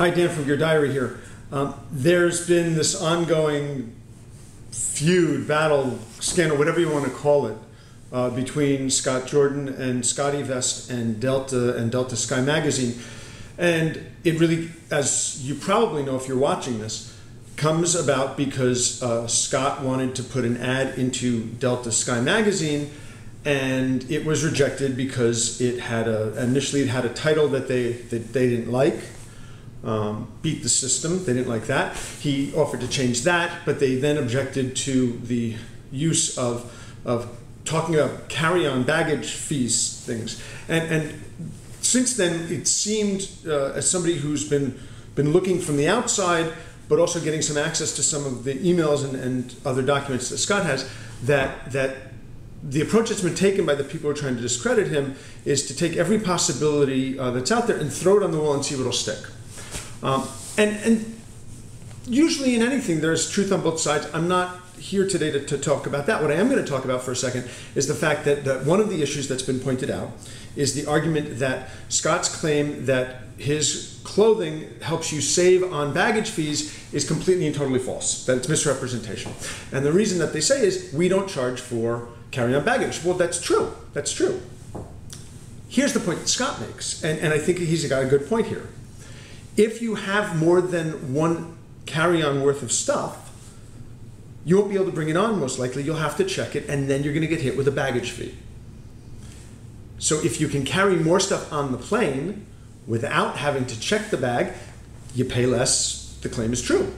Hi, Dan from Gear Diary here. There's been this ongoing feud, battle, scandal, whatever you want to call it, between Scott Jordan and SCOTTEVEST and Delta Sky Magazine. And it really, as you probably know if you're watching this, comes about because Scott wanted to put an ad into Delta Sky Magazine, and it was rejected because it had initially it had a title that they didn't like. Beat the system, they didn't like that. He offered to change that, but they then objected to the use of talking about carry-on baggage fees things. And since then, it seemed, as somebody who's been looking from the outside, but also getting some access to some of the emails and other documents that Scott has, that the approach that's been taken by the people who are trying to discredit him is to take every possibility that's out there and throw it on the wall and see what'll stick. And usually in anything, there's truth on both sides. I'm not here today to talk about that. What I am going to talk about for a second is the fact that one of the issues that's been pointed out is the argument that Scott's claim that his clothing helps you save on baggage fees is completely and totally false, that it's misrepresentation. And the reason that they say is we don't charge for carry-on baggage. Well, that's true. That's true. Here's the point that Scott makes, and I think he's got a good point here. If you have more than one carry-on worth of stuff, you won't be able to bring it on most likely. You'll have to check it, and then you're going to get hit with a baggage fee. So if you can carry more stuff on the plane without having to check the bag, you pay less. The claim is true.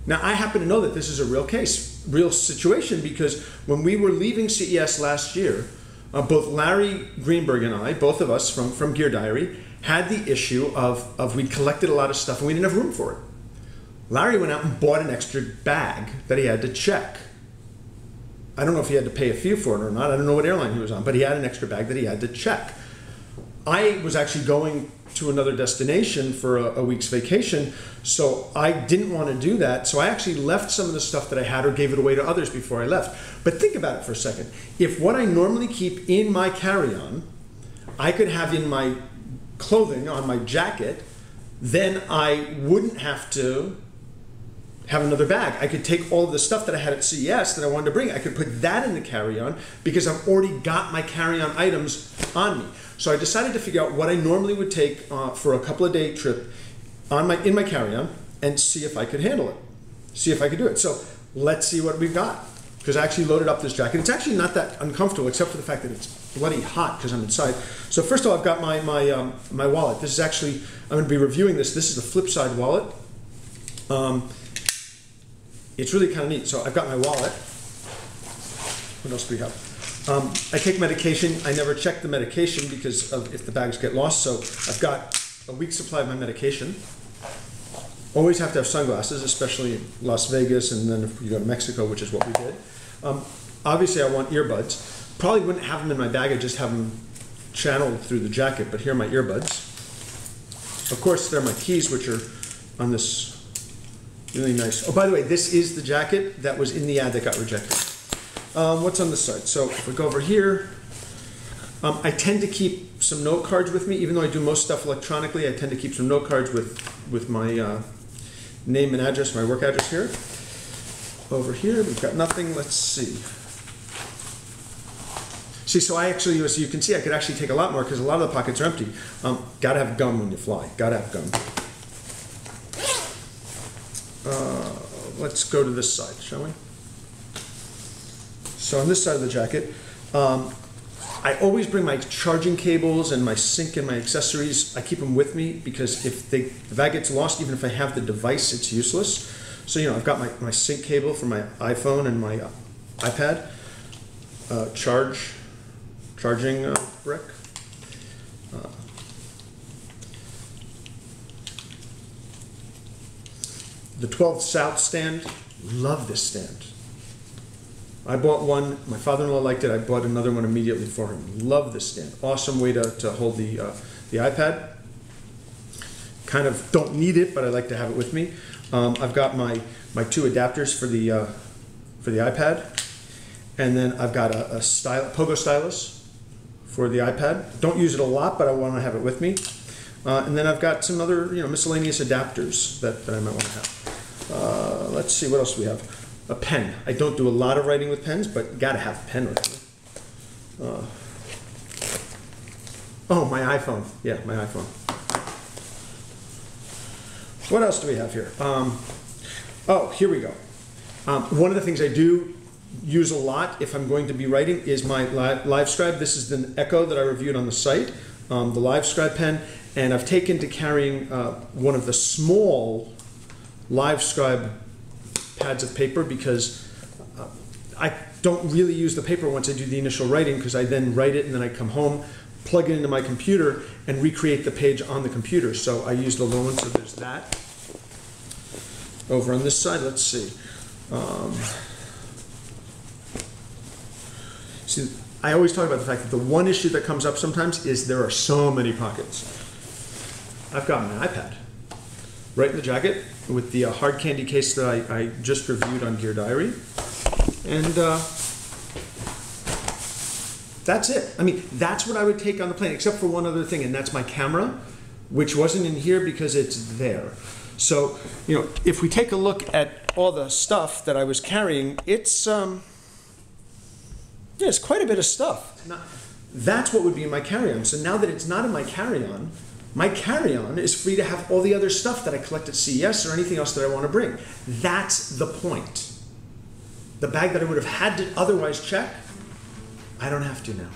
Now, I happen to know that this is a real case, real situation, because when we were leaving CES last year, both Larry Greenberg and I, both of us from Gear Diary, had the issue of we collected a lot of stuff and we didn't have room for it. Larry went out and bought an extra bag that he had to check. I don't know if he had to pay a fee for it or not. I don't know what airline he was on, but he had an extra bag that he had to check. I was actually going to another destination for a week's vacation, so I didn't want to do that. So I actually left some of the stuff that I had or gave it away to others before I left. But think about it for a second. If what I normally keep in my carry-on, I could have in my clothing on my jacket, then I wouldn't have to have another bag. I could take all of the stuff that I had at CES that I wanted to bring. I could put that in the carry-on because I've already got my carry-on items on me. So I decided to figure out what I normally would take for a couple of day trip in my carry-on and see if I could handle it, see if I could do it. So let's see what we've got. Because I actually loaded up this jacket. It's actually not that uncomfortable, except for the fact that it's bloody hot because I'm inside. So first of all, I've got my wallet. This is actually, I'm going to be reviewing this. This is the flip side wallet. It's really kind of neat. So I've got my wallet. What else do we have? I take medication. I never check the medication because of if the bags get lost. So I've got a week's supply of my medication. Always have to have sunglasses, especially in Las Vegas, and then if you go to Mexico, which is what we did. Obviously, I want earbuds. Probably wouldn't have them in my bag. I just have them channeled through the jacket, but here are my earbuds. Of course, there are my keys, which are on this really nice. Oh, by the way, this is the jacket that was in the ad that got rejected. What's on this side? So if we go over here, I tend to keep some note cards with me. Even though I do most stuff electronically, I tend to keep some note cards with my name and address, my work address here. Over here, we've got nothing. Let's see. See, so I actually, as you can see, I could actually take a lot more because a lot of the pockets are empty. Gotta have gum when you fly. Gotta have gum. Let's go to this side, shall we? So on this side of the jacket, I always bring my charging cables and my sink and my accessories. I keep them with me because if the bag gets lost, even if I have the device, it's useless. So, you know, I've got my sync cable for my iPhone and my iPad, charging brick. The 12 South stand, love this stand. I bought one, my father-in-law liked it, I bought another one immediately for him. Love this stand. Awesome way to hold the iPad. Kind of don't need it, but I like to have it with me. I've got my two adapters for the iPad. And then I've got a pogo stylus for the iPad. Don't use it a lot, but I want to have it with me. And then I've got some other, miscellaneous adapters that I might want to have. Let's see, what else do we have? A pen. I don't do a lot of writing with pens, but gotta have a pen with me. Oh, my iPhone. Yeah, my iPhone. What else do we have here? Oh, here we go. One of the things I do use a lot if I'm going to be writing is my LiveScribe. This is the Echo that I reviewed on the site, the LiveScribe pen, and I've taken to carrying one of the small LiveScribe pads of paper because I don't really use the paper once I do the initial writing, because I then write it and then I come home, plug it into my computer, and recreate the page on the computer. So I use the little one, so there's that. Over on this side, let's see. See, I always talk about the fact that the one issue that comes up sometimes is there are so many pockets. I've got my iPad right in the jacket with the hard candy case that I just reviewed on Gear Diary. And that's it. I mean, that's what I would take on the plane, except for one other thing, and that's my camera, which wasn't in here because it's there. So, if we take a look at all the stuff that I was carrying, it's quite a bit of stuff. That's what would be in my carry-on. So now that it's not in my carry-on is free to have all the other stuff that I collect at CES or anything else that I want to bring. That's the point. The bag that I would have had to otherwise check, I don't have to now.